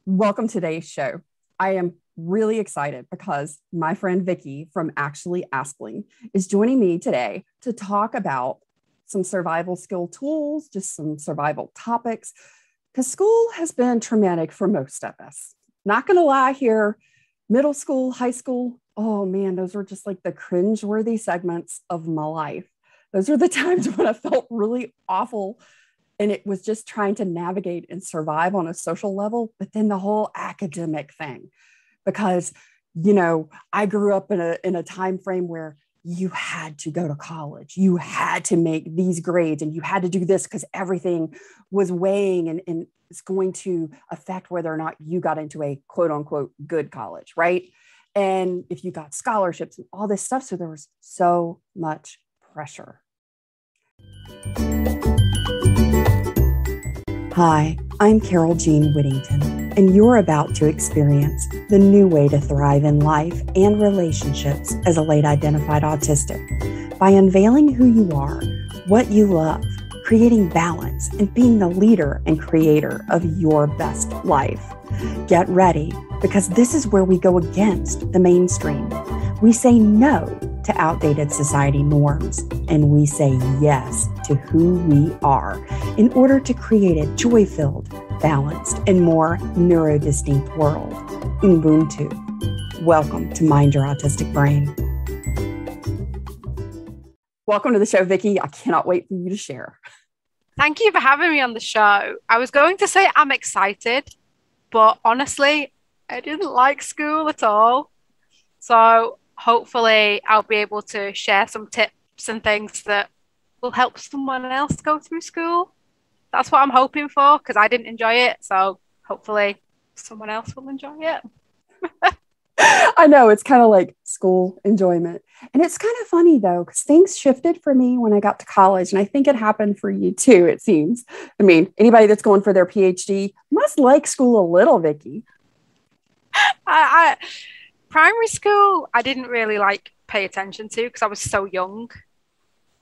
Welcome to today's show. I am really excited because my friend Vicky from Actually Aspling is joining me today to talk about some survival skill tools, just some survival topics, because school has been traumatic for most of us. Not going to lie here, middle school, high school, oh man, those were just like the cringeworthy segments of my life. Those are the times when I felt really awful and it was just trying to navigate and survive on a social level, but then the whole academic thing, because I grew up in a time frame where you had to go to college, you had to make these grades, and you had to do this because everything was weighing and it's going to affect whether or not you got into a quote unquote good college, right? And if you got scholarships and all this stuff, so there was so much pressure. Hi, I'm Carol Jean Whittington, and you're about to experience the new way to thrive in life and relationships as a late identified autistic by unveiling who you are, what you love, creating balance, and being the leader and creator of your best life. Get ready, because this is where we go against the mainstream. We say no to outdated society norms, and we say yes to who we are in order to create a joy-filled, balanced, and more neurodistinct world. Ubuntu. Welcome to Mind Your Autistic Brain. Welcome to the show, Vicky. I cannot wait for you to share. Thank you for having me on the show. I was going to say I'm excited, but honestly, I didn't like school at all. So hopefully I'll be able to share some tips and things that will help someone else go through school. That's what I'm hoping for because I didn't enjoy it. So hopefully someone else will enjoy it. I know it's kind of like school enjoyment. And it's kind of funny though, because things shifted for me when I got to college. And I think it happened for you too, it seems. I mean, anybody that's going for their PhD must like school a little, Vicky. I primary school, I didn't really like pay attention to because I was so young.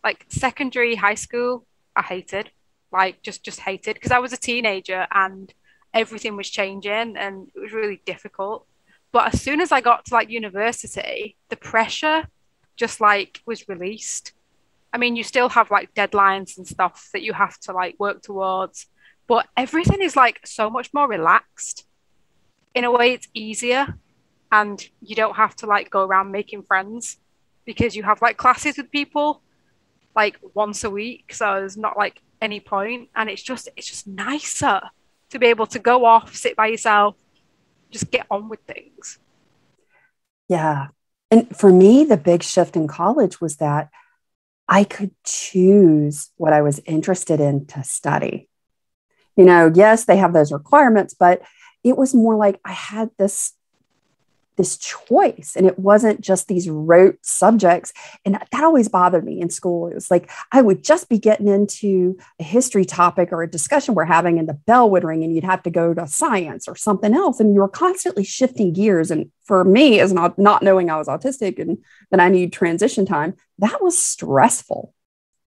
Like secondary, high school, I hated. Like just hated because I was a teenager and everything was changing and it was really difficult. But as soon as I got to like university, the pressure just like was released. I mean, you still have like deadlines and stuff that you have to like work towards, but everything is like so much more relaxed. In a way, it's easier and you don't have to like go around making friends because you have like classes with people like once a week. So there's not like any point. And it's just nicer to be able to go off, sit by yourself, just get on with things. Yeah. And for me, the big shift in college was that I could choose what I was interested in to study. Yes, they have those requirements, but it was more like I had this choice and it wasn't just these rote subjects. And that always bothered me in school. It was like I would just be getting into a history topic or a discussion we're having and the bell would ring and you'd have to go to science or something else. And you were constantly shifting gears. And for me, as not knowing I was autistic and that I need transition time, that was stressful.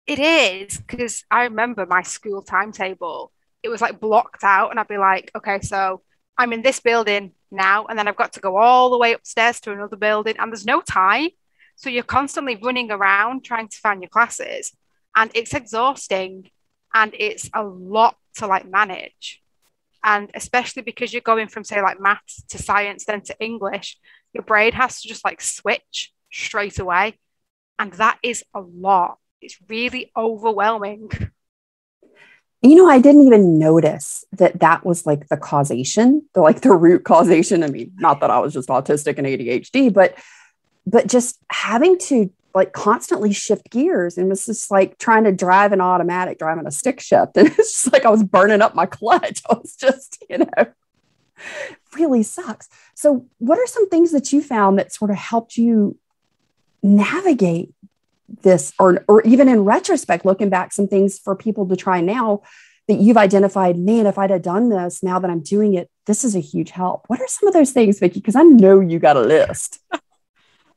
It is because I remember my school timetable. It was like blocked out, and I'd be like, okay, so I'm in this building now, and then I've got to go all the way upstairs to another building, and there's no time. So you're constantly running around trying to find your classes, and it's exhausting and it's a lot to like manage. And especially because you're going from, say, like maths to science, then to English, your brain has to just like switch straight away. And that is a lot. It's really overwhelming. I didn't even notice that was like the causation, the root causation. I mean, not that I was just autistic and ADHD, but just having to like constantly shift gears and it was just like trying to drive an automatic, driving a stick shift. And it's just like I was burning up my clutch. I was just, really sucks. So what are some things that you found that sort of helped you navigate this, or even in retrospect, looking back, some things for people to try now that you've identified, man, if I'd have done this now that I'm doing it, this is a huge help. What are some of those things, Vicky? Because I know you got a list.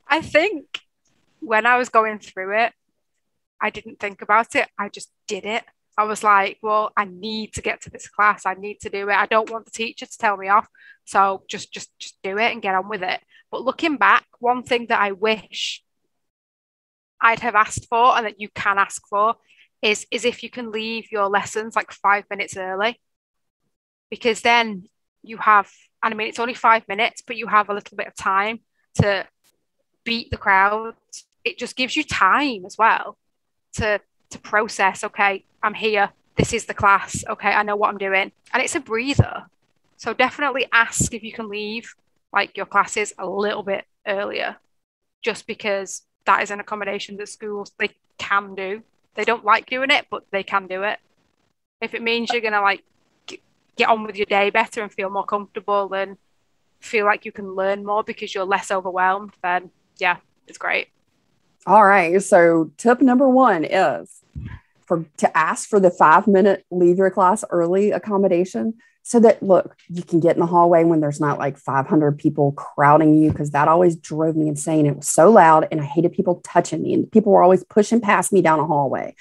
I think when I was going through it, I didn't think about it. I just did it. I was like, well, I need to get to this class. I need to do it. I don't want the teacher to tell me off. So just do it and get on with it. But looking back, one thing that I wish I'd have asked for and that you can ask for is if you can leave your lessons like 5 minutes early, because then you have, and I mean, it's only 5 minutes, but you have a little bit of time to beat the crowd. It just gives you time as well to process, okay, I'm here. This is the class. Okay, I know what I'm doing. And it's a breather. So definitely ask if you can leave like your classes a little bit earlier, just because that is an accommodation that schools, they can do. They don't like doing it, but they can do it. If it means you're going to like get on with your day better and feel more comfortable and feel like you can learn more because you're less overwhelmed, then yeah, it's great. All right. So tip number one is to ask for the 5-minute leave your class early accommodation, so that, look, you can get in the hallway when there's not like 500 people crowding you, because that always drove me insane. It was so loud and I hated people touching me, and people were always pushing past me down a hallway.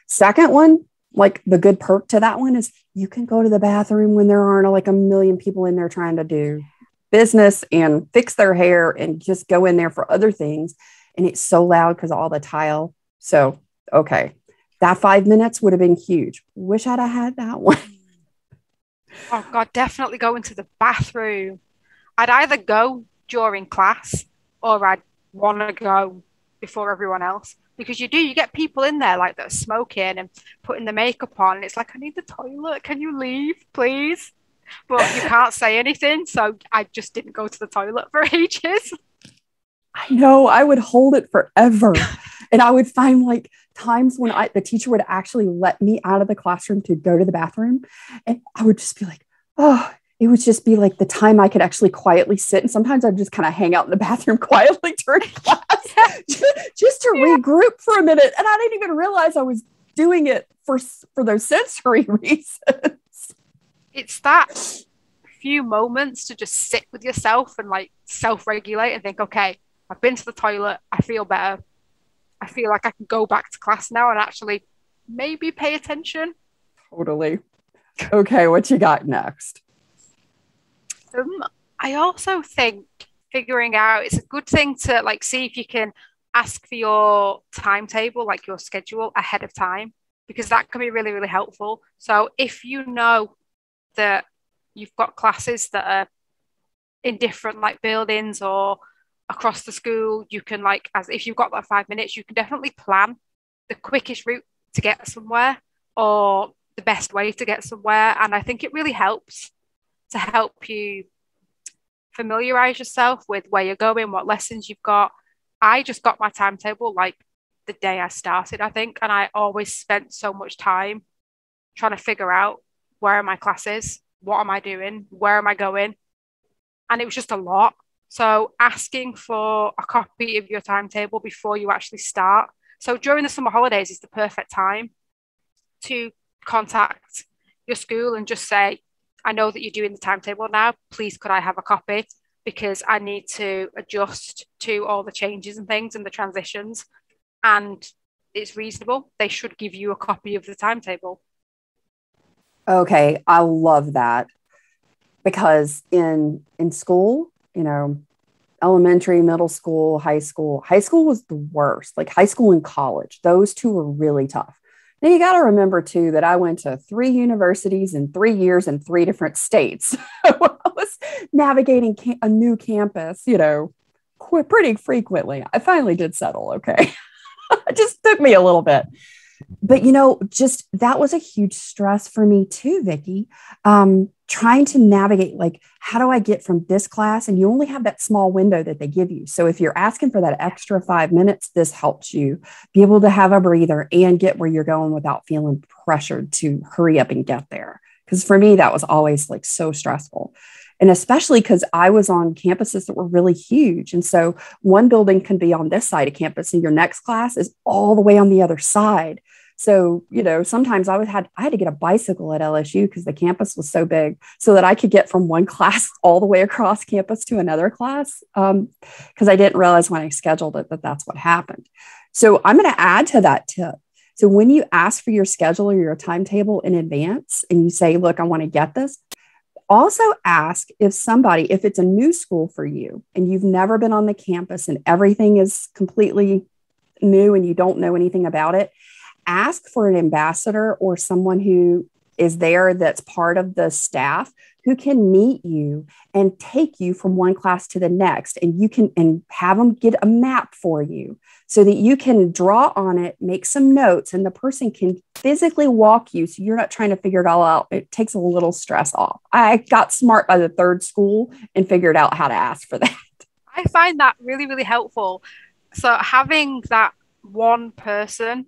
Second one, like the good perk to that one is you can go to the bathroom when there aren't like a million people in there trying to do business and fix their hair and just go in there for other things. And it's so loud because of all the tile. So, okay, that 5 minutes would have been huge. Wish I'd have had that one. Oh God, definitely go into the bathroom. I'd either go during class or I'd want to go before everyone else, because you get people in there like that are smoking and putting the makeup on. And it's like, I need the toilet. Can you leave, please? But you can't say anything. So I just didn't go to the toilet for ages. I know, I would hold it forever. And I would find like times when the teacher would actually let me out of the classroom to go to the bathroom. And I would just be like, oh, it would just be like the time I could actually quietly sit. And sometimes I'd just kind of hang out in the bathroom quietly during class just to regroup for a minute. And I didn't even realize I was doing it for those sensory reasons. It's that few moments to just sit with yourself and like self-regulate and think, okay, I've been to the toilet. I feel better. I feel like I can go back to class now and actually maybe pay attention. Totally. Okay, what you got next? I also think figuring out, it's a good thing to like see if you can ask for your timetable, like your schedule ahead of time, because that can be really, really helpful. So if you know that you've got classes that are in different like buildings or across the school, you can like, as if you've got that 5 minutes, you can definitely plan the quickest route to get somewhere or the best way to get somewhere. And I think it really helps to help you familiarize yourself with where you're going, what lessons you've got. I just got my timetable like the day I started, I think, and I always spent so much time trying to figure out where are my classes, what am I doing, where am I going, and it was just a lot. So asking for a copy of your timetable before you actually start. So during the summer holidays is the perfect time to contact your school and just say, I know that you're doing the timetable now. Please, could I have a copy? Because I need to adjust to all the changes and things and the transitions. And it's reasonable. They should give you a copy of the timetable. Okay, I love that, because in school, elementary, middle school, high school was the worst. Like high school and college, those two were really tough. Now you got to remember too that I went to 3 universities in 3 years in 3 different states. I was navigating a new campus, pretty frequently. I finally did settle. Okay. It just took me a little bit. But, just that was a huge stress for me too, Vicki. Trying to navigate, like, how do I get from this class? And you only have that small window that they give you. So if you're asking for that extra 5 minutes, this helps you be able to have a breather and get where you're going without feeling pressured to hurry up and get there. Because for me, that was always like so stressful. And especially because I was on campuses that were really huge. And so one building can be on this side of campus and your next class is all the way on the other side. So, sometimes I had to get a bicycle at LSU because the campus was so big so that I could get from one class all the way across campus to another class, because I didn't realize when I scheduled it that that's what happened. So I'm going to add to that tip So when you ask for your schedule or your timetable in advance and you say, look, I want to get this, also ask if it's a new school for you and you've never been on the campus and everything is completely new and you don't know anything about it, ask for an ambassador or someone who is there that's part of the staff who can meet you and take you from one class to the next. And you can and have them get a map for you so that you can draw on it, make some notes, and the person can physically walk you. So you're not trying to figure it all out. It takes a little stress off. I got smart by the third school and figured out how to ask for that. I find that really, really helpful. So having that one person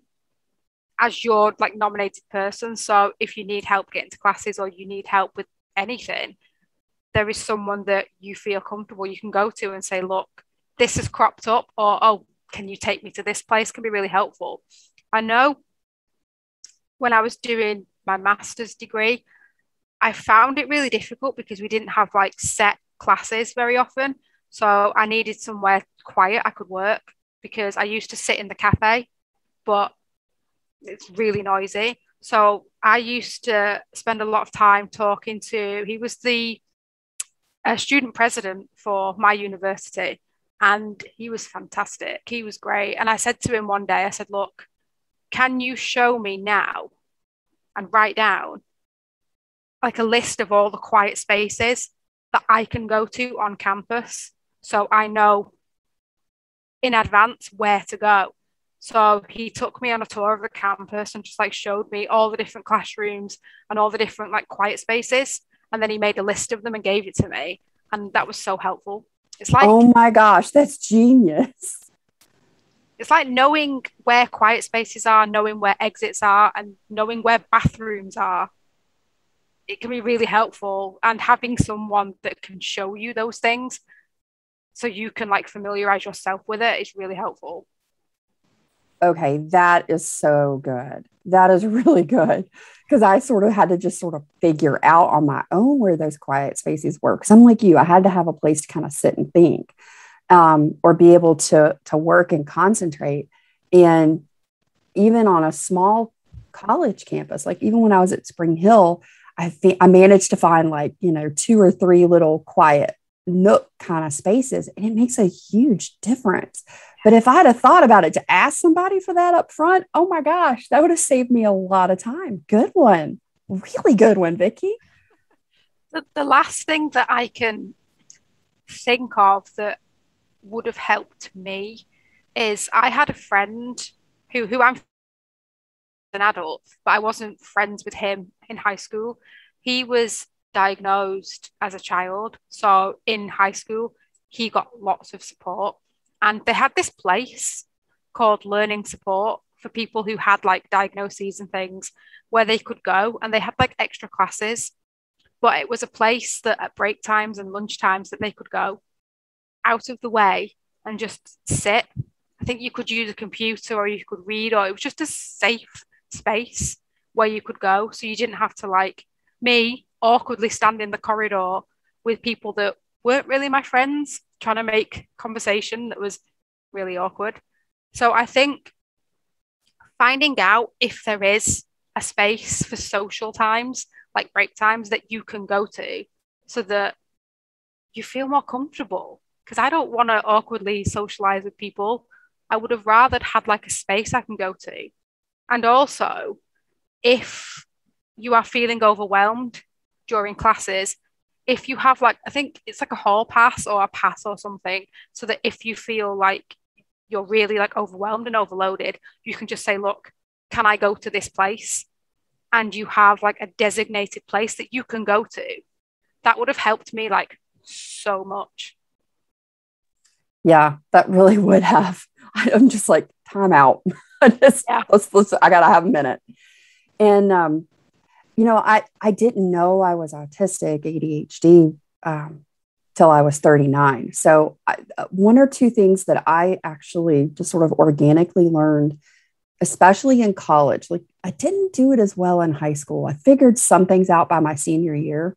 as your like nominated person. So if you need help getting to classes or you need help with anything, there is someone that you feel comfortable you can go to and say, look, this has cropped up, or oh, can you take me to this place? Can be really helpful. I know when I was doing my master's degree, I found it really difficult because we didn't have like set classes very often. So I needed somewhere quiet I could work because I used to sit in the cafe, but it's really noisy. So I used to spend a lot of time talking to, he was the student president for my university, and he was fantastic. He was great. And I said to him one day, I said, look, can you show me now and write down like a list of all the quiet spaces that I can go to on campus so I know in advance where to go? So he took me on a tour of the campus and just like showed me all the different classrooms and all the different like quiet spaces. And then he made a list of them and gave it to me. And that was so helpful. It's like, oh my gosh, that's genius. It's like knowing where quiet spaces are, knowing where exits are, and knowing where bathrooms are. It can be really helpful. And having someone that can show you those things so you can like familiarize yourself with it is really helpful. Okay, that is so good. That is really good because I sort of had to just sort of figure out on my own where those quiet spaces were. Because I'm like you, I had to have a place to kind of sit and think, or be able to work and concentrate. And even on a small college campus, like even when I was at Spring Hill, I think I managed to find like, 2 or 3 little quiet nook kind of spaces, and it makes a huge difference. But if I had thought about it to ask somebody for that up front, oh my gosh, that would have saved me a lot of time. Good one. Really good one, Vicki. The last thing that I can think of that would have helped me is I had a friend who I'm an adult, but I wasn't friends with him in high school. He was diagnosed as a child. So in high school, he got lots of support. And they had this place called Learning Support for people who had like diagnoses and things where they could go, and they had like extra classes. But it was a place that at break times and lunch times that they could go out of the way and just sit. I think you could use a computer or you could read, or it was just a safe space where you could go. So you didn't have to like me awkwardly stand in the corridor with people that weren't really my friends trying to make conversation that was really awkward. So I think finding out if there is a space for social times, like break times that you can go to so that you feel more comfortable. Because I don't want to awkwardly socialize with people. I would have rather had like a space I can go to. And also, if you are feeling overwhelmed during classes, if you have like, I think it's like a hall pass or a pass or something, so that if you feel like you're really like overwhelmed and overloaded, you can just say, look, can I go to this place? And you have like a designated place that you can go to. That would have helped me like so much. Yeah, that really would have. I'm just like, time out. I gotta have a minute. And I didn't know I was autistic, ADHD, till I was 39. So one or two things that I actually just sort of organically learned, especially in college, like I didn't do it as well in high school. I figured some things out by my senior year.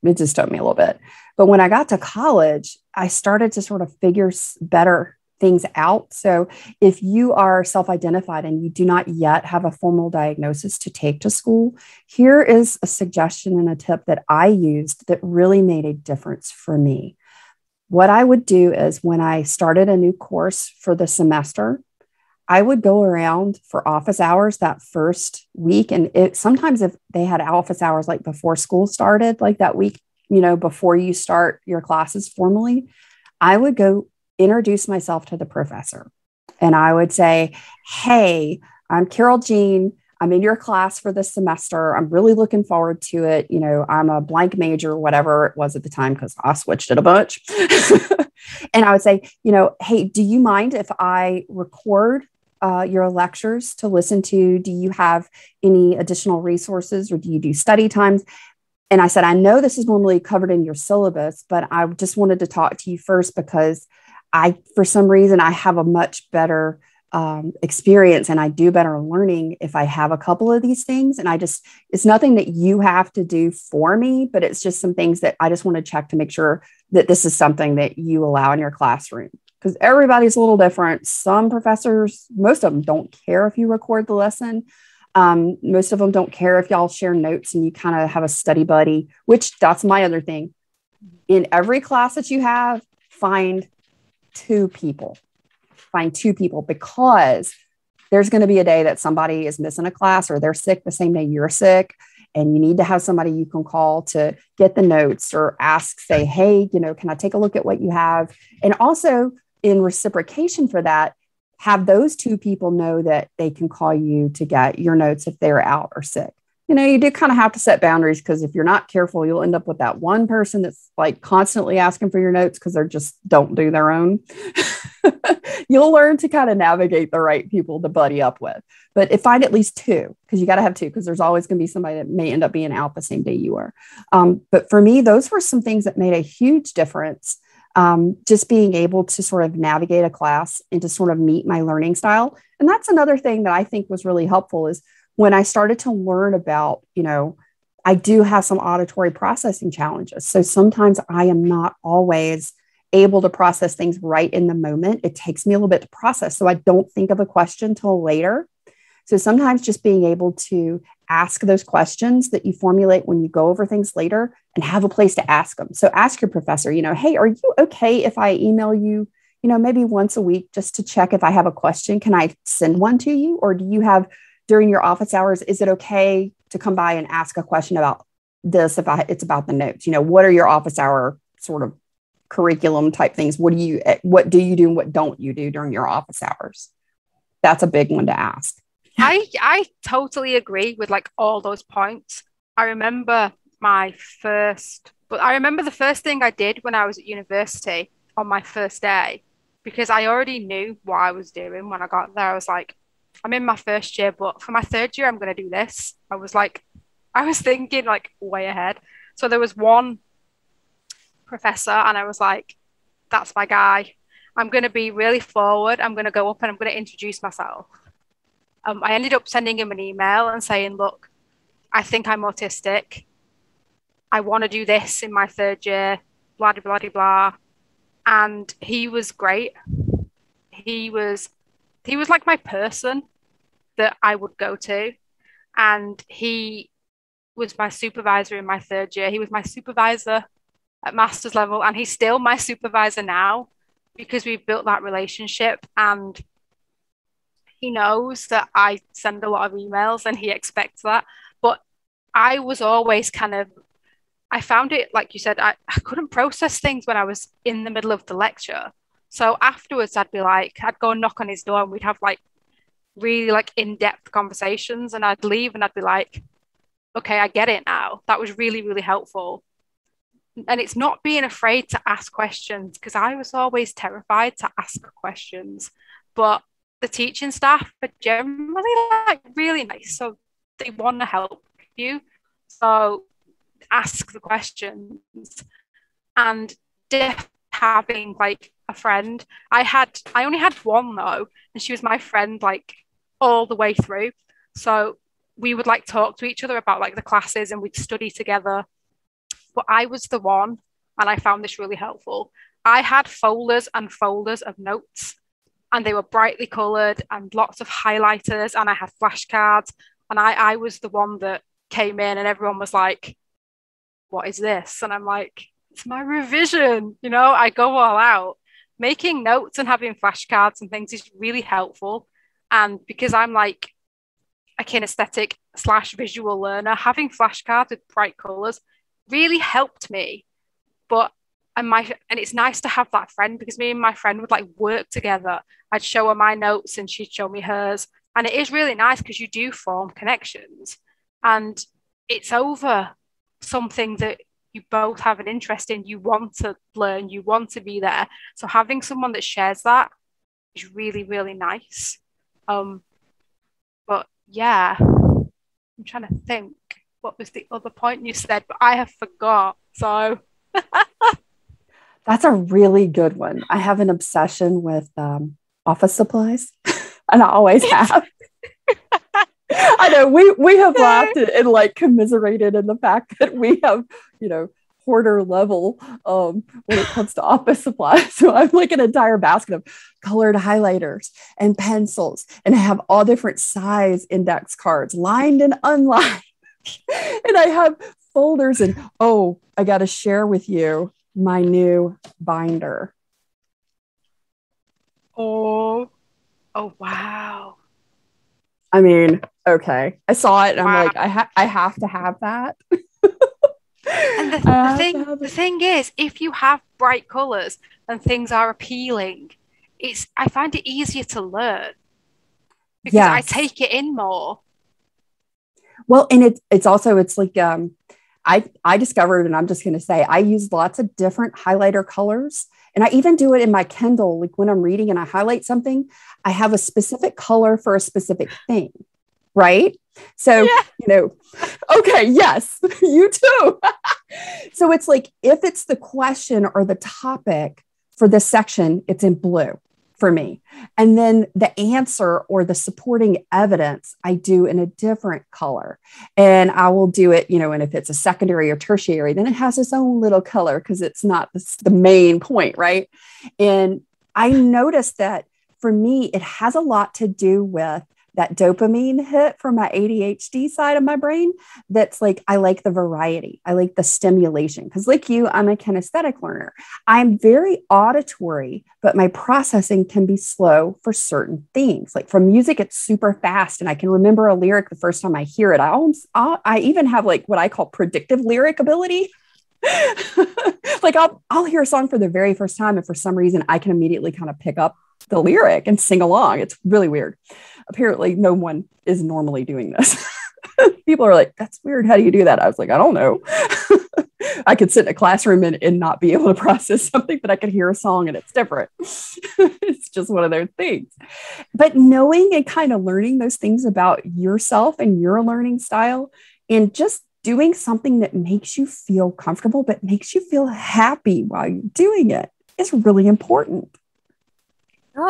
It just took me a little bit. But when I got to college, I started to sort of figure better things out. So if you are self-identified and you do not yet have a formal diagnosis to take to school, here is a suggestion and a tip that I used that really made a difference for me. What I would do is when I started a new course for the semester, I would go around for office hours that first week. And sometimes if they had office hours like before school started, like that week, before you start your classes formally, I would go introduce myself to the professor. And I would say, hey, I'm Carol Jean. I'm in your class for this semester. I'm really looking forward to it. I'm a blank major, whatever it was at the time, because I switched it a bunch. And I would say, hey, do you mind if I record your lectures to listen to? Do you have any additional resources, or do you do study times? And I said, I know this is normally covered in your syllabus, but I just wanted to talk to you first because for some reason, I have a much better experience and I do better learning if I have a couple of these things. And it's nothing that you have to do for me, but it's just some things that I just want to check to make sure that this is something that you allow in your classroom. Because everybody's a little different. Some professors, most of them don't care if you record the lesson. Most of them don't care if y'all share notes and you kind of have a study buddy, which that's my other thing. In every class that you have, find two people, because there's going to be a day that somebody is missing a class or they're sick the same day you're sick. And you need to have somebody you can call to get the notes or say, hey, can I take a look at what you have? And also, in reciprocation for that, have those two people know that they can call you to get your notes if they're out or sick. You do kind of have to set boundaries, because if you're not careful, you'll end up with that one person that's like constantly asking for your notes because they just don't do their own. You'll learn to kind of navigate the right people to buddy up with. But find at least two, because you got to have two, because there's always going to be somebody that may end up being out the same day you are. But for me, those were some things that made a huge difference. Just being able to sort of navigate a class and to sort of meet my learning style. And that's another thing that I think was really helpful is when I started to learn about, I do have some auditory processing challenges. So sometimes I am not always able to process things right in the moment. It takes me a little bit to process. So I don't think of a question till later. So sometimes just being able to ask those questions that you formulate when you go over things later and have a place to ask them. So ask your professor, hey, are you okay if I email you, maybe once a week just to check if I have a question? Can I send one to you? Or do you have during your office hours, is it okay to come by and ask a question about this if it's about the notes? What are your office hour sort of curriculum type things? What do you do and what don't you do during your office hours? That's a big one to ask. I totally agree with like all those points. I remember the first thing I did when I was at university on my first day, because I already knew what I was doing when I got there. I was like, I'm in my first year, but for my third year, I'm going to do this. I was thinking like way ahead. So there was one professor and I was like, that's my guy. I'm going to be really forward. I'm going to go up and I'm going to introduce myself. I ended up sending him an email and saying, look, I think I'm autistic. I want to do this in my third year, blah, blah, blah, blah. And he was great. He was like my person that I would go to. And he was my supervisor in my third year. He was my supervisor at master's level, and he's still my supervisor now because we've built that relationship. And he knows that I send a lot of emails and he expects that. But I was always I found it, like you said, I couldn't process things when I was in the middle of the lecture. So afterwards, I'd go and knock on his door and we'd have like really like in-depth conversations, and I'd leave and I'd be like, okay, I get it now. That was really, really helpful. And it's not being afraid to ask questions, because I was always terrified to ask questions. But the teaching staff are generally like really nice, so they want to help you. So ask the questions. And having like a friend, I only had one though, and she was my friend like all the way through. So we would like talk to each other about like the classes and we'd study together. But I was the one, and I found this really helpful. I had folders and folders of notes and they were brightly colored and lots of highlighters, and I had flashcards, and I was the one that came in and everyone was like, what is this? And I'm like, it's my revision. I go all out. Making notes and having flashcards and things is really helpful. And because I'm like a kinesthetic / visual learner, having flashcards with bright colors really helped me. And it's nice to have that friend, because me and my friend would like work together. I'd show her my notes and she'd show me hers. And it is really nice because you do form connections, and it's over something that you both have an interest in, you want to learn, you want to be there. So having someone that shares that is really, really nice. But yeah, I'm trying to think what was the other point you said, but I have forgot. So that's a really good one. I have an obsession with office supplies, and I always have. I know we have laughed and like commiserated in the fact that we have, hoarder level when it comes to office supplies. So I'm like an entire basket of colored highlighters and pencils, and I have all different size index cards, lined and unlined. And I have folders, and I got to share with you my new binder. Oh, wow. I mean, okay. I saw it and I'm like, I have to have that. And the thing is, if you have bright colors and things are appealing, I find it easier to learn because I take it in more. Well, and it's also, it's like, I discovered, and I'm just going to say, I use lots of different highlighter colors. And I even do it in my Kindle. Like when I'm reading and I highlight something, I have a specific color for a specific thing. Right. So, okay. Yes, you too. So it's like, if it's the question or the topic for this section, it's in blue for me. And then the answer or the supporting evidence, I do in a different color. And I will do it, and if it's a secondary or tertiary, then it has its own little color because it's not the main point, right? And I noticed that for me, it has a lot to do with that dopamine hit from my ADHD side of my brain. That's like, I like the variety. I like the stimulation. Because like you, I'm a kinesthetic learner. I'm very auditory, but my processing can be slow for certain things. Like from music, it's super fast. And I can remember a lyric the first time I hear it. I even have like what I call predictive lyric ability. Like I'll hear a song for the very first time, and for some reason I can immediately kind of pick up the lyric and sing along. It's really weird. Apparently no one is normally doing this. People are like, that's weird. How do you do that? I was like, I don't know. I could sit in a classroom and not be able to process something, but I could hear a song and it's different. It's just one of those things. But knowing and kind of learning those things about yourself and your learning style, and just doing something that makes you feel comfortable, but makes you feel happy while you're doing it, is really important.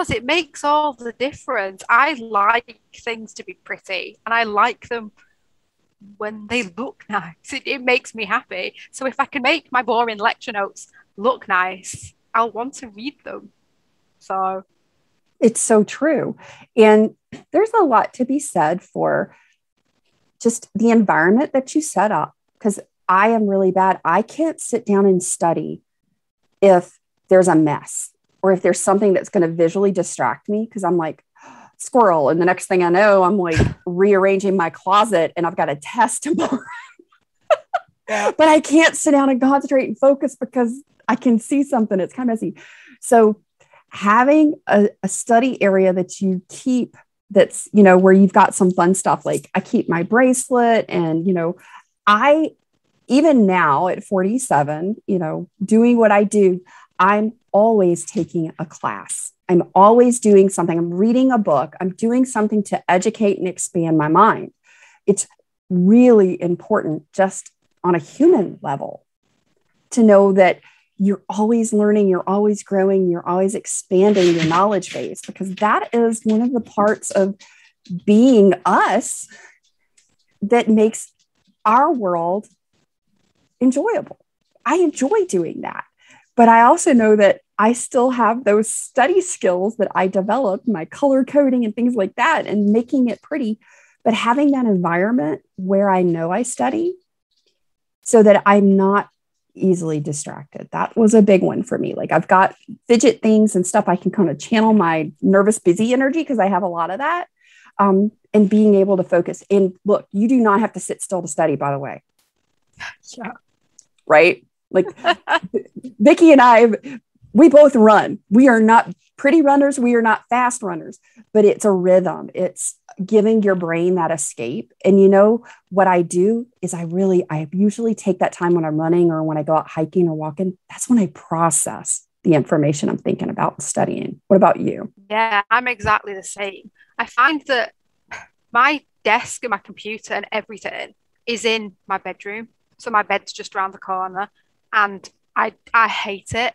It makes all the difference. I like things to be pretty, and I like them when they look nice. It makes me happy. So if I can make my boring lecture notes look nice, I'll want to read them. So it's so true. And there's a lot to be said for just the environment that you set up. Because I am really bad. I can't sit down and study if there's a mess, or if there's something that's going to visually distract me, because I'm like, squirrel. And the next thing I know, I'm like rearranging my closet and I've got a test tomorrow. But I can't sit down and concentrate and focus because I can see something. It's kind of messy. So having a study area that you keep, that's, where you've got some fun stuff. Like I keep my bracelet, and, I, even now at 47, doing what I do, I'm always taking a class. I'm always doing something. I'm reading a book. I'm doing something to educate and expand my mind. It's really important, just on a human level, to know that you're always learning, you're always growing, you're always expanding your knowledge base, because that is one of the parts of being us that makes our world enjoyable. I enjoy doing that. But I also know that I still have those study skills that I developed, my color coding and things like that, and making it pretty. But having that environment where I know I study so that I'm not easily distracted. That was a big one for me. Like I've got fidget things and stuff. I can kind of channel my nervous, busy energy because I have a lot of that. And being able to focus. And look, you do not have to sit still to study, by the way. Yeah. Right? Like Vicki and I, we both run. We are not pretty runners. We are not fast runners, but it's a rhythm. It's giving your brain that escape. And you know, what I do is I usually take that time when I'm running or when I go out hiking or walking. That's when I process the information I'm thinking about studying. What about you? Yeah, I'm exactly the same. I find that my desk and my computer and everything is in my bedroom. So my bed's just around the corner. And I hate it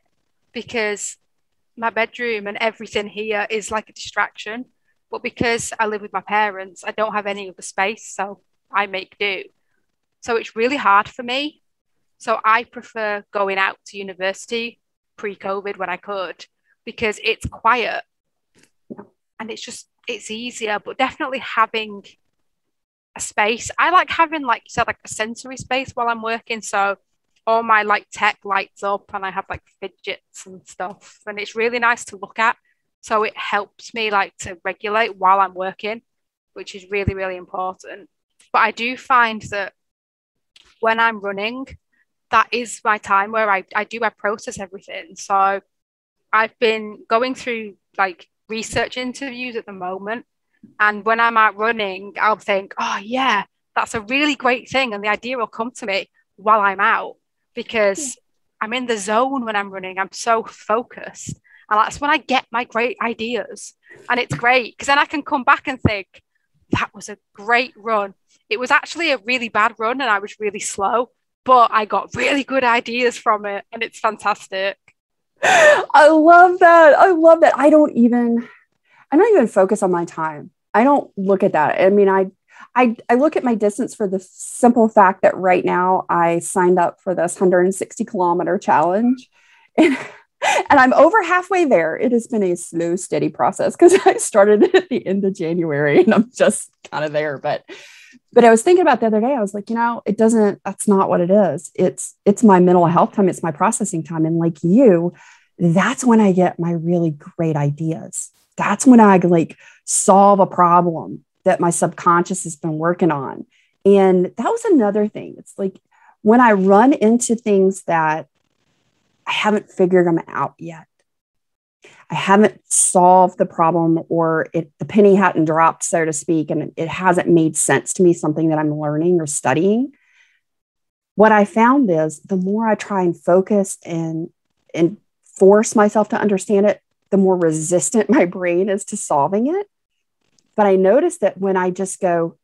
because my bedroom and everything here is like a distraction. But because I live with my parents, I don't have any other space. So I make do. So it's really hard for me. So I prefer going out to university pre-COVID when I could because it's quiet and it's easier, but definitely having a space. I like having, like you said, like a sensory space while I'm working. So all my like tech lights up and I have like fidgets and stuff. And it's really nice to look at. So it helps me like to regulate while I'm working, which is really, really important. But I do find that when I'm running, that is my time where I process everything. So I've been going through like research interviews at the moment. And when I'm out running, I'll think, oh, yeah, that's a really great thing. And the idea will come to me while I'm out because I'm in the zone when I'm running. I'm so focused. And that's when I get my great ideas. And it's great because then I can come back and think, that was a great run. It was actually a really bad run and I was really slow, but I got really good ideas from it. And it's fantastic. I love that. I love that. I don't even focus on my time. I don't look at that. I mean, I look at my distance for the simple fact that right now I signed up for this 160-kilometer challenge. And I'm over halfway there. It has been a slow, steady process because I started it at the end of January and I'm just kind of there. But I was thinking about the other day, I was like, that's not what it is. It's my mental health time. It's my processing time. And like you, that's when I get my really great ideas. That's when I like solve a problem that my subconscious has been working on. And that was another thing. It's like when I run into things that I haven't figured them out yet. I haven't solved the problem or the penny hadn't dropped, so to speak, and it hasn't made sense to me, something that I'm learning or studying. What I found is the more I try and focus and force myself to understand it, the more resistant my brain is to solving it. But I noticed that when I just go,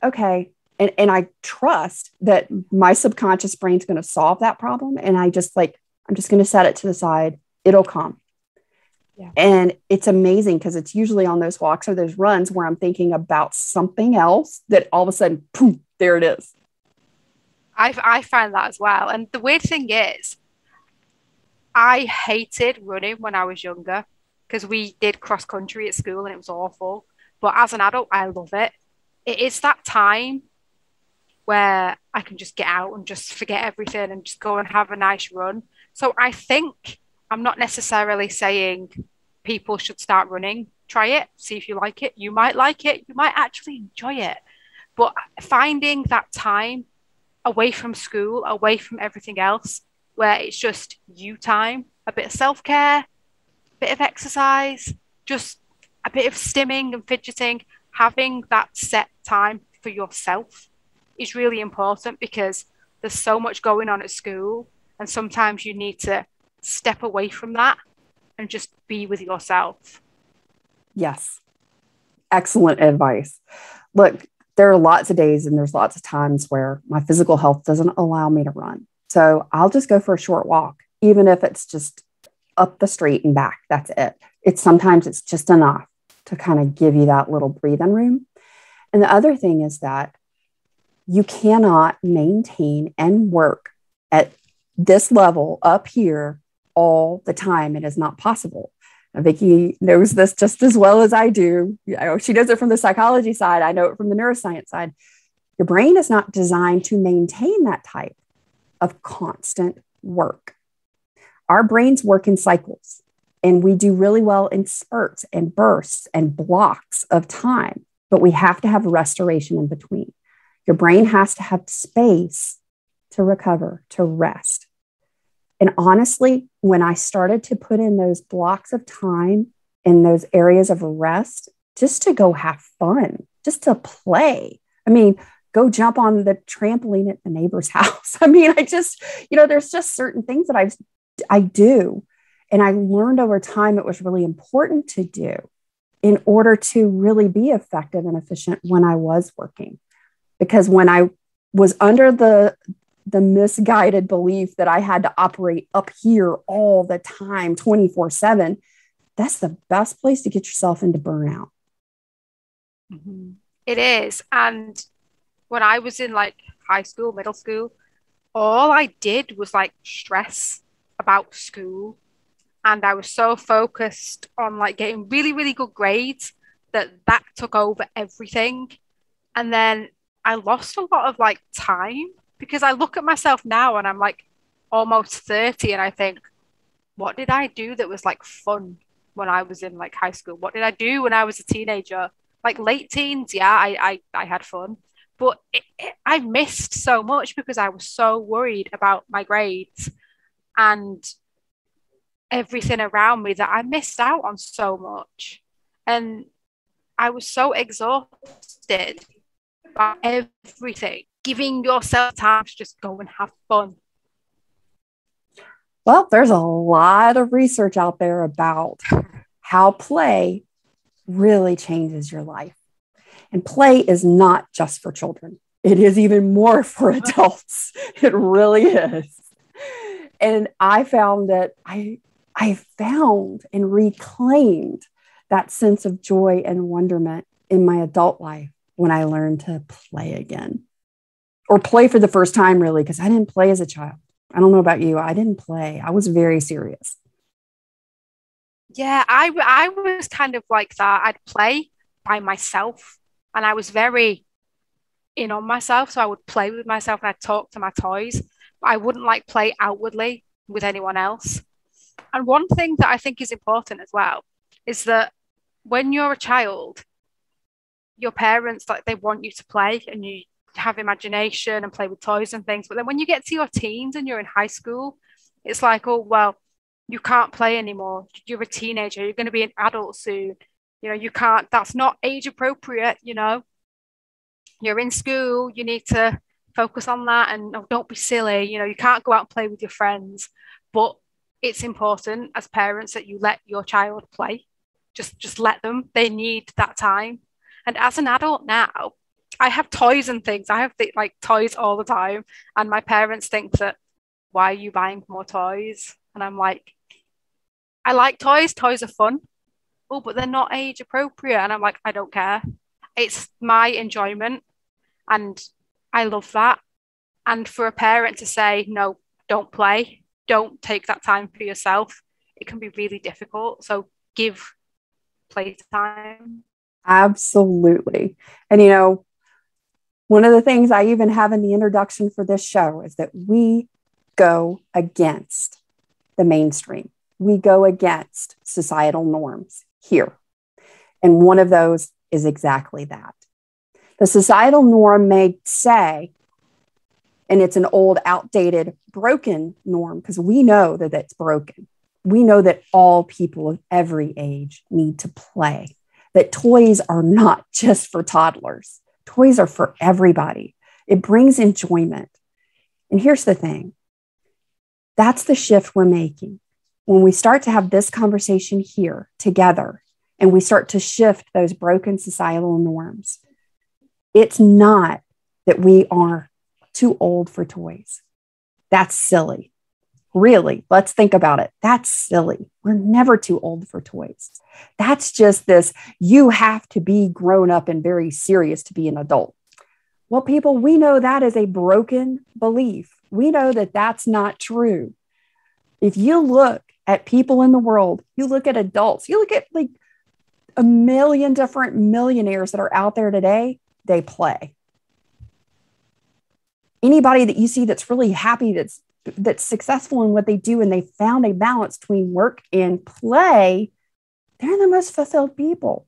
okay, and I trust that my subconscious brain's going to solve that problem. And I'm just going to set it to the side. It'll come. Yeah. And it's amazing because it's usually on those walks or those runs where I'm thinking about something else that all of a sudden, boom, there it is. I find that as well. And the weird thing is, I hated running when I was younger because we did cross country at school and it was awful. But as an adult, I love it. It is that time where I can just get out and just forget everything and just go and have a nice run. So I think I'm not necessarily saying people should start running. Try it, see if you like it. You might like it. You might actually enjoy it. But finding that time away from school, away from everything else, where it's just you time, a bit of self-care, a bit of exercise, just a bit of stimming and fidgeting, having that set time for yourself is really important because there's so much going on at school and sometimes you need to step away from that and just be with yourself. Yes. Excellent advice. Look, there are lots of days and there's lots of times where my physical health doesn't allow me to run. So I'll just go for a short walk, even if it's just up the street and back. That's it. Sometimes it's just enough to kind of give you that little breathing room. And the other thing is that you cannot maintain and work at this level up here all the time. It is not possible. Now, Vicki knows this just as well as I do. She knows it from the psychology side. I know it from the neuroscience side. Your brain is not designed to maintain that type of constant work. Our brains work in cycles, and we do really well in spurts and bursts and blocks of time, but we have to have restoration in between. Your brain has to have space to recover, to rest. And honestly, when I started to put in those blocks of time in those areas of rest, just to go have fun, just to play. I mean, go jump on the trampoline at the neighbor's house. I mean, there's just certain things that I do. And I learned over time it was really important to do in order to really be effective and efficient when I was working. Because when I was under the misguided belief that I had to operate up here all the time, 24/7, that's the best place to get yourself into burnout. Mm-hmm. It is. And when I was in like high school, middle school, all I did was like stress about school. And I was so focused on like getting really, really good grades that took over everything. And then I lost a lot of like time, because I look at myself now and I'm like almost 30 and I think, what did I do that was like fun when I was in like high school? What did I do when I was a teenager? Like late teens, yeah, I had fun. But I missed so much because I was so worried about my grades and everything around me that I missed out on so much. And I was so exhausted by everything. Giving yourself time to just go and have fun. Well, there's a lot of research out there about how play really changes your life. And play is not just for children. It is even more for adults. It really is. And I found that I found and reclaimed that sense of joy and wonderment in my adult life when I learned to play again. Or play for the first time, really, because I didn't play as a child. I don't know about you. I didn't play. I was very serious. Yeah, I was kind of like that. I'd play by myself and I was very in on myself. So I would play with myself and I'd talk to my toys. But I wouldn't like play outwardly with anyone else. And one thing that I think is important as well is that when you're a child, your parents, like, they want you to play and you have imagination and play with toys and things. But then when you get to your teens and you're in high school, it's like, oh, well, you can't play anymore. You're a teenager. You're going to be an adult soon. You can't, that's not age appropriate. You're in school. You need to focus on that. And don't be silly. You can't go out and play with your friends. But it's important as parents that you let your child play. Just let them. They need that time. And as an adult now, I have toys and things. I have like toys all the time. And my parents think that, why are you buying more toys? And I'm like, I like toys. Toys are fun. Oh, but they're not age appropriate. And I'm like, I don't care. It's my enjoyment. And I love that. And for a parent to say, no, don't play. Don't take that time for yourself. It can be really difficult. So give playtime. Absolutely. And, one of the things I even have in the introduction for this show is that we go against the mainstream. We go against societal norms here. And one of those is exactly that. The societal norm may say, and it's an old, outdated, broken norm, because we know that it's broken. We know that all people of every age need to play, that toys are not just for toddlers. Toys are for everybody. It brings enjoyment. And here's the thing. That's the shift we're making. When we start to have this conversation here together and we start to shift those broken societal norms, it's not that we are too old for toys. That's silly. Really, let's think about it. That's silly. We're never too old for toys. That's just this, you have to be grown up and very serious to be an adult. Well, people, we know that is a broken belief. We know that that's not true. If you look at people in the world, you look at adults, you look at like a million different millionaires that are out there today, they play. Anybody that you see that's really happy, that's successful in what they do, and they found a balance between work and play, they're the most fulfilled people.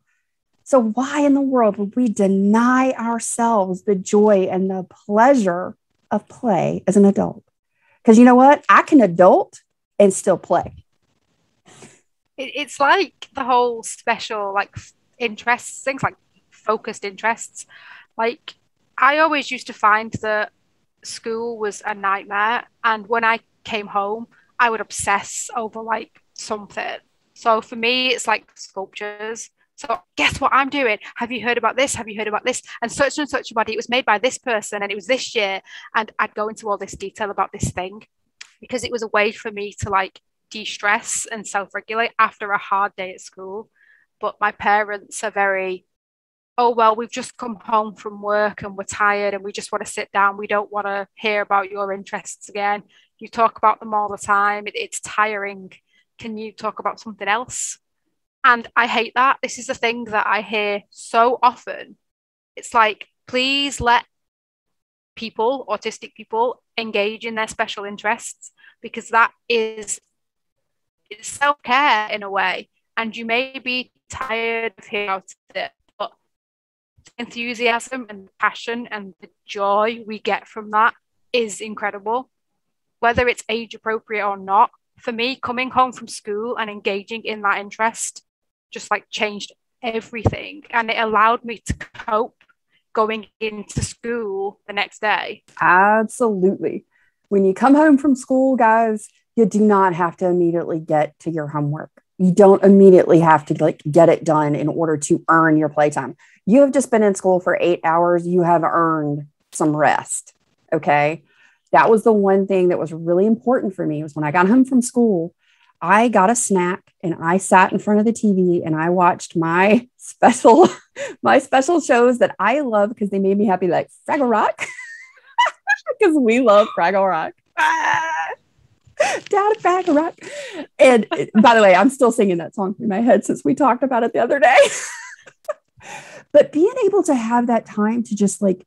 So why in the world would we deny ourselves the joy and the pleasure of play as an adult? Because you know what? I can adult and still play. It's like the whole special like interests, things like focused interests. Like I always used to find that school was a nightmare, and when I came home, I would obsess over like something. So for me, it's like sculptures. So guess what I'm doing? Have you heard about this? Have you heard about this? And such a body. It was made by this person, and it was this year. And I'd go into all this detail about this thing because it was a way for me to like de-stress and self-regulate after a hard day at school. But my parents are very, oh, well, we've just come home from work and we're tired and we just want to sit down. We don't want to hear about your interests again. You talk about them all the time. It's tiring. Can you talk about something else? And I hate that. This is a thing that I hear so often. It's like, please let people, autistic people, engage in their special interests because that is self-care in a way. And you may be tired of hearing about it, but enthusiasm and passion and the joy we get from that is incredible. Whether it's age appropriate or not, for me, coming home from school and engaging in that interest just like changed everything. And it allowed me to cope going into school the next day. Absolutely. When you come home from school, guys, you do not have to immediately get to your homework. You don't immediately have to like get it done in order to earn your playtime. You have just been in school for 8 hours. You have earned some rest. Okay. That was the one thing that was really important for me was when I got home from school, I got a snack and I sat in front of the TV and I watched my special shows that I love because they made me happy, like Fraggle Rock, because we love Fraggle Rock. Dad, Fraggle Rock. And by the way, I'm still singing that song through my head since we talked about it the other day. But being able to have that time to just like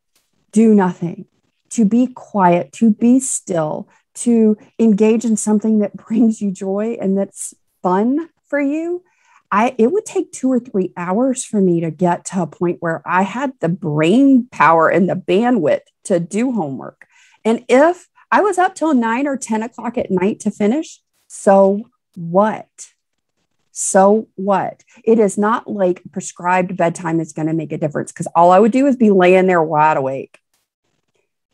do nothing, to be quiet, to be still, to engage in something that brings you joy and that's fun for you. It would take 2 or 3 hours for me to get to a point where I had the brain power and the bandwidth to do homework. And if I was up till 9 or 10 o'clock at night to finish, so what? So what? It is not like prescribed bedtime is going to make a difference because all I would do is be laying there wide awake.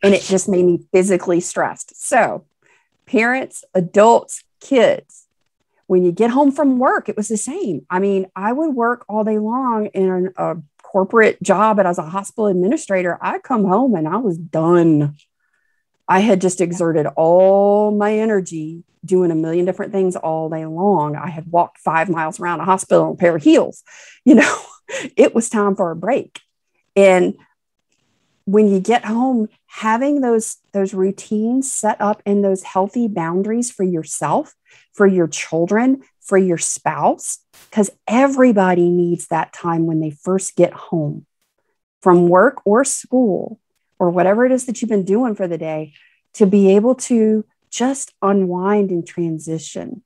And it just made me physically stressed. So parents, adults, kids, when you get home from work, it was the same. I mean, I would work all day long in a corporate job and as a hospital administrator. I'd come home and I was done. I had just exerted all my energy doing a million different things all day long. I had walked 5 miles around a hospital in a pair of heels. You know, it was time for a break. And when you get home, having those routines set up and those healthy boundaries for yourself, for your children, for your spouse, because everybody needs that time when they first get home from work or school or whatever it is that you've been doing for the day, to be able to just unwind and transition.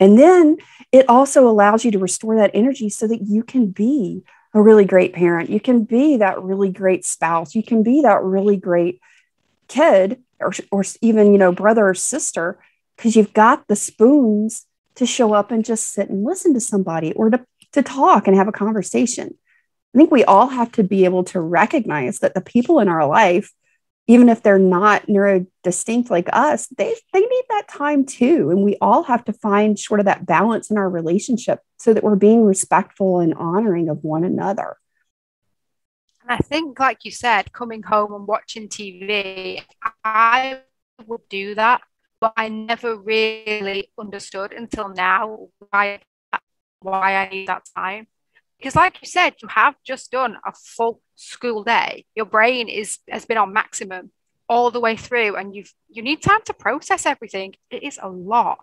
And then it also allows you to restore that energy so that you can be a really great parent. You can be that really great spouse. You can be that really great kid or even, you know, brother or sister, because you've got the spoons to show up and just sit and listen to somebody or to talk and have a conversation. I think we all have to be able to recognize that the people in our life, even if they're not neurodistinct like us, they need that time too. And we all have to find sort of that balance in our relationship so that we're being respectful and honoring of one another. And I think, like you said, coming home and watching TV, I would do that, but I never really understood until now why I need that time. Because like you said, you have just done a full school day. Your brain has been on maximum all the way through, and you need time to process everything. It is a lot.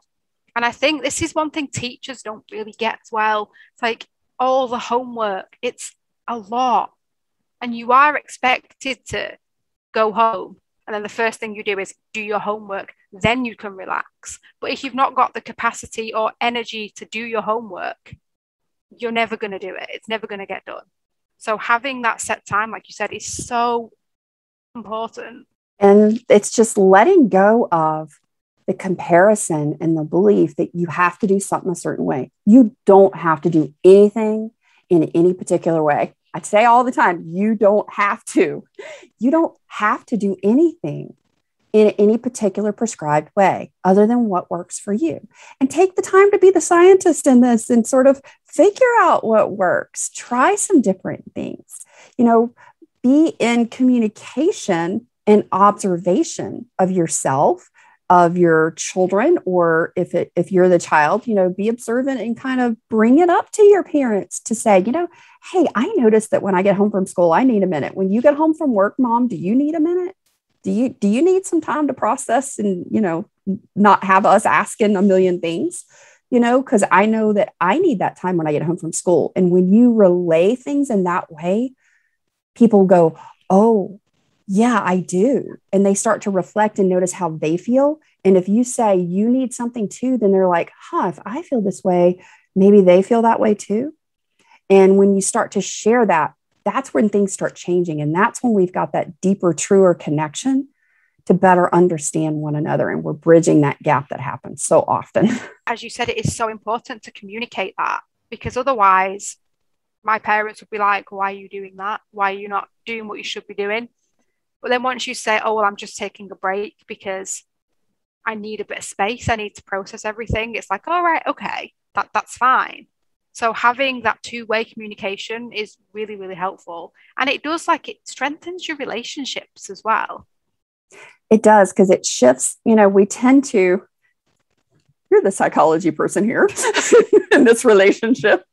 And I think this is one thing teachers don't really get as well. It's like all the homework, it's a lot. And you are expected to go home. And then the first thing you do is do your homework. Then you can relax. But if you've not got the capacity or energy to do your homework, you're never going to do it. It's never going to get done. So having that set time, like you said, is so important. And it's just letting go of the comparison and the belief that you have to do something a certain way. You don't have to do anything in any particular way. I say all the time, you don't have to. You don't have to do anything in any particular prescribed way other than what works for you. And take the time to be the scientist in this and sort of figure out what works. Try some different things. Be in communication and observation of yourself, of your children, or if you're the child, be observant and kind of bring it up to your parents to say, hey, I noticed that when I get home from school, I need a minute. When you get home from work, Mom, do you need a minute? Do you need some time to process and, not have us asking a million things, because I know that I need that time when I get home from school. And when you relay things in that way, people go, oh, yeah, I do. And they start to reflect and notice how they feel. And if you say you need something too, then they're like, if I feel this way, maybe they feel that way too. And when you start to share that, that's when things start changing. And that's when we've got that deeper, truer connection to better understand one another. And we're bridging that gap that happens so often. As you said, it is so important to communicate that, because otherwise my parents would be like, why are you doing that? Why are you not doing what you should be doing? But then once you say, oh, well, I'm just taking a break because I need a bit of space, I need to process everything, it's like, all right, okay, that's fine. So having that two-way communication is really, really helpful. And it it strengthens your relationships as well. It does, because it shifts, we tend to, you're the psychology person here in this relationship.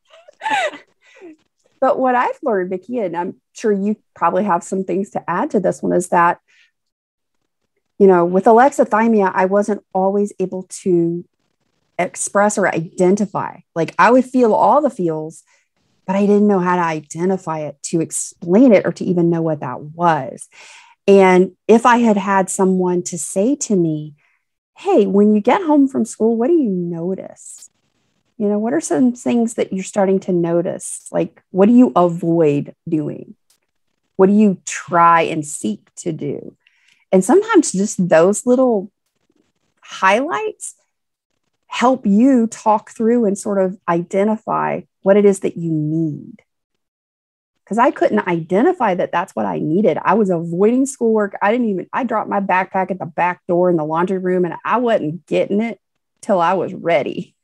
But what I've learned, Vicki, and I'm sure you probably have some things to add to this one, is that, with alexithymia, I wasn't always able to express or identify. Like I would feel all the feels, but I didn't know how to identify it, to explain it, or to even know what that was. And if I had had someone to say to me, hey, when you get home from school, what do you notice? What are some things that you're starting to notice? Like, what do you avoid doing? What do you try and seek to do? And sometimes just those little highlights help you talk through and sort of identify what it is that you need. Because I couldn't identify that that's what I needed. I was avoiding schoolwork. I dropped my backpack at the back door in the laundry room, and I wasn't getting it till I was ready.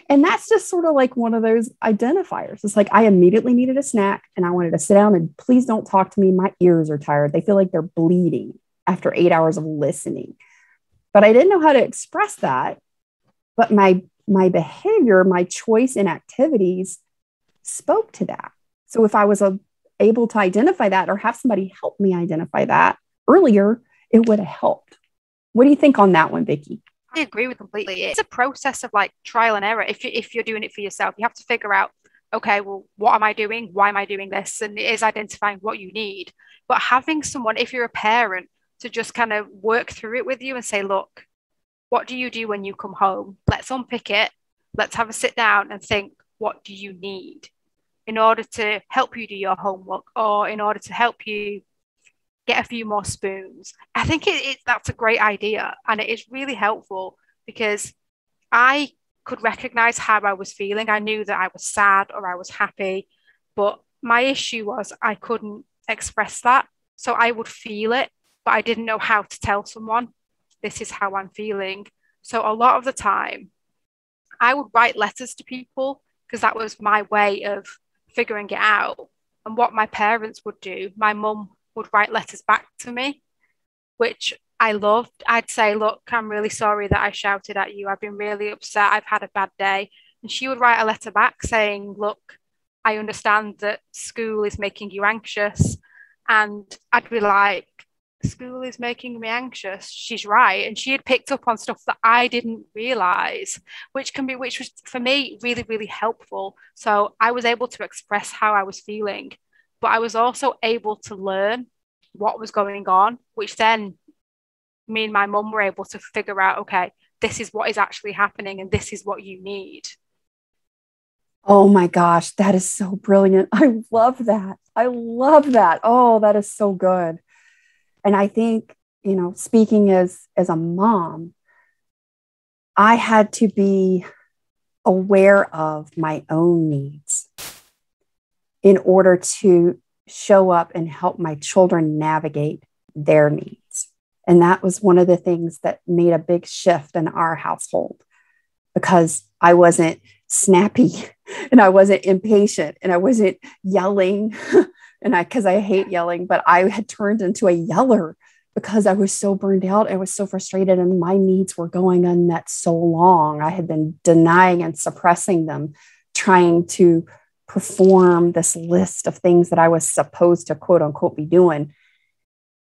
And that's just sort of like one of those identifiers. It's like I immediately needed a snack and I wanted to sit down and please don't talk to me. My ears are tired. They feel like they're bleeding after 8 hours of listening. But I didn't know how to express that. But my behavior, my choice in activities spoke to that. So if I was able to identify that or have somebody help me identify that earlier, it would have helped. What do you think on that one, Vicki? I agree with completely. It's a process of like trial and error. If you're doing it for yourself, you have to figure out, okay, well, what am I doing? Why am I doing this? And it is identifying what you need. But having someone, if you're a parent, to just kind of work through it with you and say, look, what do you do when you come home? Let's unpick it. Let's have a sit down and think, what do you need in order to help you do your homework, or in order to help you get a few more spoons? I think that's a great idea, and it is really helpful because I could recognize how I was feeling. I knew that I was sad or I was happy, but my issue was I couldn't express that. So I would feel it, but I didn't know how to tell someone, this is how I'm feeling. So a lot of the time I would write letters to people because that was my way of figuring it out. And what my parents would do, my mum would write letters back to me, which I loved. I'd say, look, I'm really sorry that I shouted at you. I've been really upset. I've had a bad day. And she would write a letter back saying, look, I understand that school is making you anxious. And I'd be like, school is making me anxious. She's right. And she had picked up on stuff that I didn't realize, which was for me really, really helpful. So I was able to express how I was feeling, but I was also able to learn what was going on, which then me and my mum were able to figure out, okay, this is what is actually happening and this is what you need. Oh my gosh, that is so brilliant. I love that. I love that. Oh, that is so good. And I think, speaking as a mom, I had to be aware of my own needs in order to show up and help my children navigate their needs. And that was one of the things that made a big shift in our household, because I wasn't snappy and I wasn't impatient and I wasn't yelling because I hate yelling, but I had turned into a yeller because I was so burned out. I was so frustrated and my needs were going unmet so long. I had been denying and suppressing them, trying to perform this list of things that I was supposed to quote unquote be doing.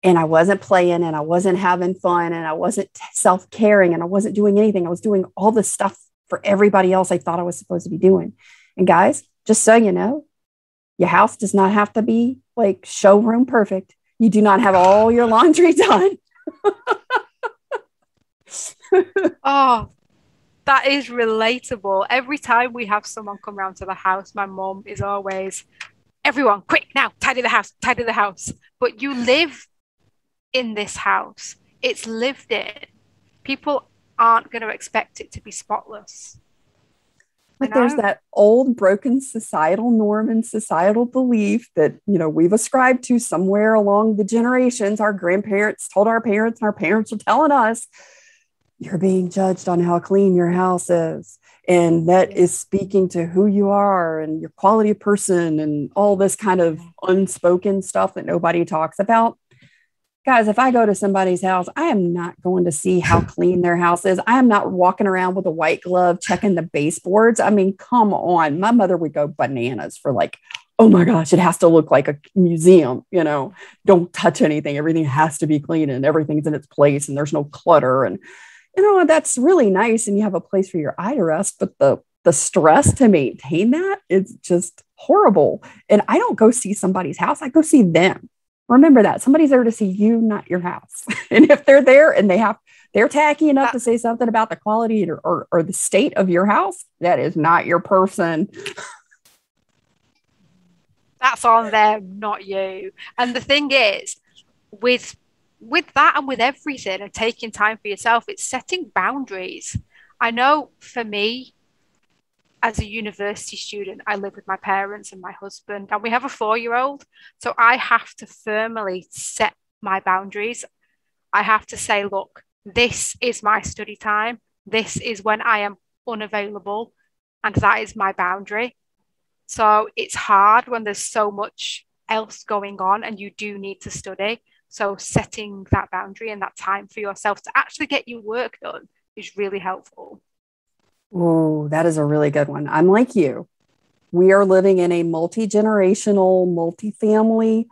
And I wasn't playing and I wasn't having fun and I wasn't self-caring and I wasn't doing anything. I was doing all this stuff for everybody else I thought I was supposed to be doing. And guys, just so you know, your house does not have to be like showroom perfect. You do not have all your laundry done. Oh, that is relatable. Every time we have someone come round to the house, my mum is always, everyone, quick now, tidy the house, tidy the house. But you live in this house. It's lived in. People aren't going to expect it to be spotless. But there's that old broken societal norm and societal belief that, we've ascribed to somewhere along the generations. Our grandparents told our parents, and our parents are telling us, you're being judged on how clean your house is. And that is speaking to who you are and your quality of person and all this kind of unspoken stuff that nobody talks about. Guys, if I go to somebody's house, I am not going to see how clean their house is. I am not walking around with a white glove checking the baseboards. I mean, come on. My mother would go bananas for like, oh my gosh, it has to look like a museum. Don't touch anything. Everything has to be clean and everything's in its place and there's no clutter. And, that's really nice. And you have a place for your eye to rest. But the stress to maintain that is just horrible. And I don't go see somebody's house. I go see them. Remember that somebody's there to see you, not your house. And if they're there and they're tacky enough to say something about the quality or the state of your house, that is not your person. That's on them, not you. And the thing is, with that and with everything and taking time for yourself, it's setting boundaries. I know for me, as a university student, I live with my parents and my husband, and we have a 4-year-old. So I have to firmly set my boundaries. I have to say, look, this is my study time. This is when I am unavailable, and that is my boundary. So it's hard when there's so much else going on and you do need to study. So setting that boundary and that time for yourself to actually get your work done is really helpful. Oh, that is a really good one. I'm like you. We are living in a multi-generational, multi-family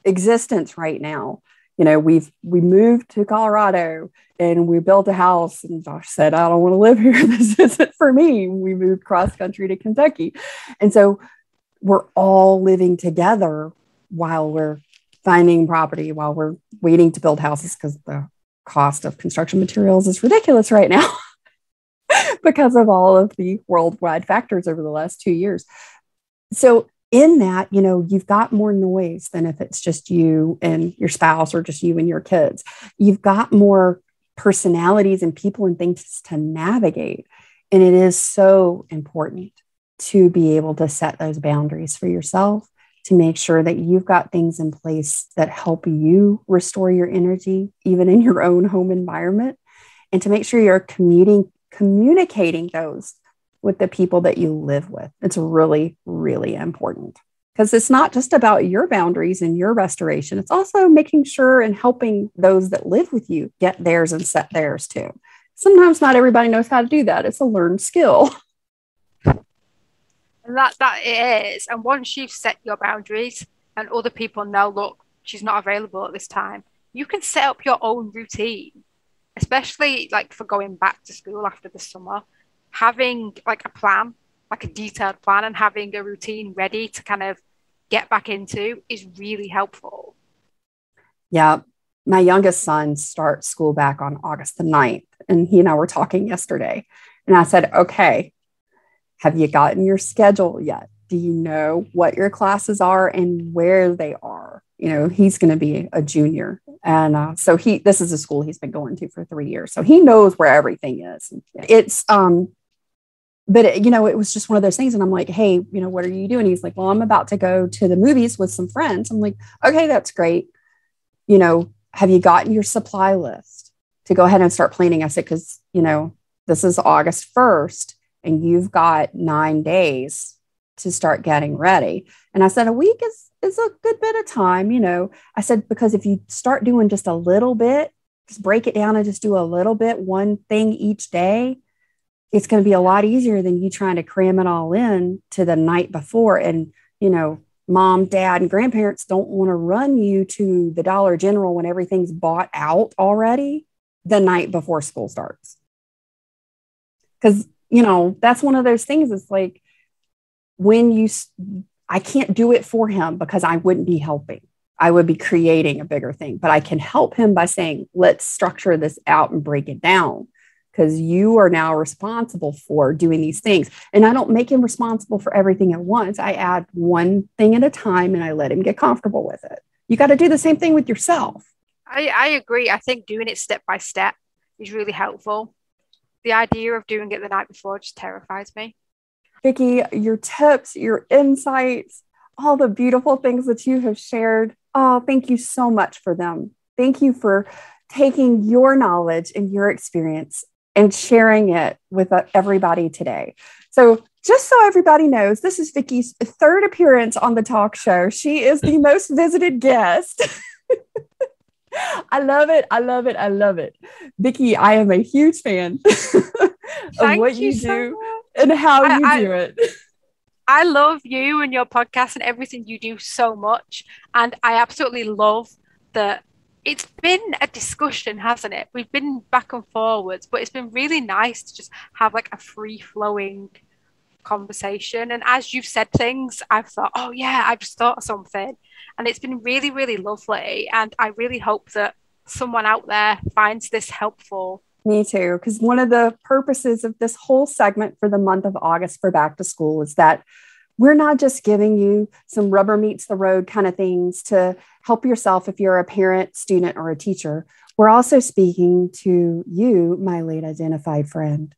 existence right now. We moved to Colorado and we built a house, and Josh said, I don't want to live here. This isn't for me. We moved cross country to Kentucky. And so we're all living together while we're finding property, while we're waiting to build houses, because the cost of construction materials is ridiculous right now. Because of all of the worldwide factors over the last 2 years. So in that, you've got more noise than if it's just you and your spouse or just you and your kids. You've got more personalities and people and things to navigate. And it is so important to be able to set those boundaries for yourself, to make sure that you've got things in place that help you restore your energy, even in your own home environment, and to make sure you're communicating those with the people that you live with. It's really, really important, because it's not just about your boundaries and your restoration. It's also making sure and helping those that live with you get theirs and set theirs too. Sometimes not everybody knows how to do that. It's a learned skill. And that it is. And once you've set your boundaries and other people know, look, she's not available at this time, you can set up your own routine, especially like for going back to school after the summer. Having like a plan, like a detailed plan, and having a routine ready to kind of get back into is really helpful. Yeah. My youngest son starts school back on August the 9th, and he and I were talking yesterday. And I said, okay, have you gotten your schedule yet? Do you know what your classes are and where they are? You know, he's going to be a junior. And so this is a school he's been going to for 3 years. So he knows where everything is. But it was just one of those things. And I'm like, hey, what are you doing? He's like, well, I'm about to go to the movies with some friends. I'm like, okay, that's great. Have you gotten your supply list to go ahead and start planning? I said, because, this is August 1st and you've got 9 days to start getting ready. And I said, a week is a good bit of time. I said, because if you start doing just a little bit, just break it down and just do a little bit, one thing each day, it's going to be a lot easier than you trying to cram it all in to the night before. And, mom, dad, and grandparents don't want to run you to the Dollar General when everything's bought out already the night before school starts. Because, that's one of those things. It's like I can't do it for him because I wouldn't be helping. I would be creating a bigger thing, but I can help him by saying, let's structure this out and break it down. Because you are now responsible for doing these things. And I don't make him responsible for everything at once. I add one thing at a time and I let him get comfortable with it. You got to do the same thing with yourself. I agree. I think doing it step by step is really helpful. The idea of doing it the night before just terrifies me. Vicki, your tips, your insights, all the beautiful things that you have shared. Oh, thank you so much for them. Thank you for taking your knowledge and your experience and sharing it with everybody today. So just so everybody knows, this is Vicki's third appearance on the talk show. She is the most visited guest. I love it. I love it. I love it. Vicki, I am a huge fan of what you do and how you do it. I love you and your podcast and everything you do so much. And I absolutely love that. It's been a discussion, hasn't it? We've been back and forwards, but it's been really nice to just have like a free-flowing conversation. And as you've said things, I've thought, oh yeah, I've just thought of something. And it's been really, really lovely. And I really hope that someone out there finds this helpful. Me too, because one of the purposes of this whole segment for the month of August for Back to School is that we're not just giving you some rubber meets the road kind of things to help yourself if you're a parent, student, or a teacher. We're also speaking to you, my late identified friend,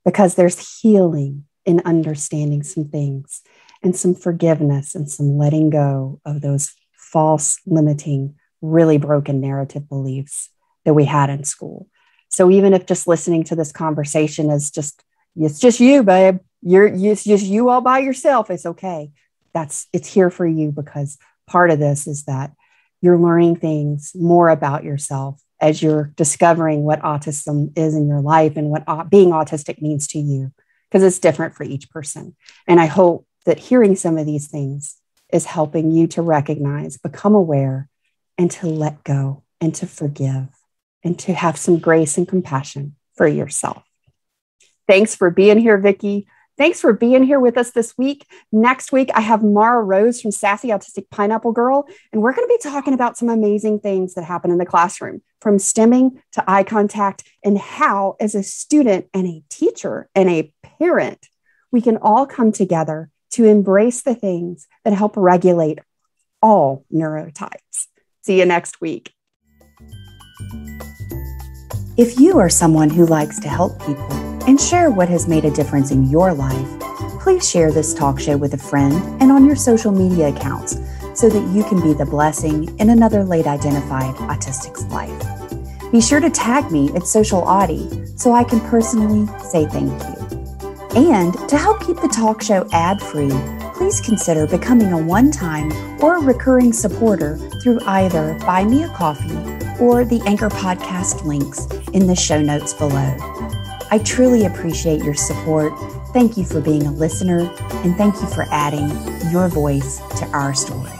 because there's healing in understanding some things and some forgiveness and some letting go of those false, limiting, really broken narrative beliefs that we had in school. So even if just listening to this conversation is it's just you, babe. It's just you all by yourself. It's okay. It's here for you, because part of this is that you're learning things more about yourself as you're discovering what autism is in your life and what being autistic means to you, because it's different for each person. And I hope that hearing some of these things is helping you to recognize, become aware, and to let go and to forgive and to have some grace and compassion for yourself. Thanks for being here, Vicki. Thanks for being here with us this week. Next week, I have Mara Rose from Sassy Autistic Pineapple Girl, and we're going to be talking about some amazing things that happen in the classroom, from stimming to eye contact, and how, as a student and a teacher and a parent, we can all come together to embrace the things that help regulate all neurotypes. See you next week. If you are someone who likes to help people and share what has made a difference in your life, please share this talk show with a friend and on your social media accounts so that you can be the blessing in another late identified autistic's life. Be sure to tag me at Social Audie so I can personally say thank you. And to help keep the talk show ad-free, please consider becoming a one-time or a recurring supporter through either Buy Me a Coffee or the Anchor podcast links in the show notes below. I truly appreciate your support. Thank you for being a listener, and thank you for adding your voice to our story.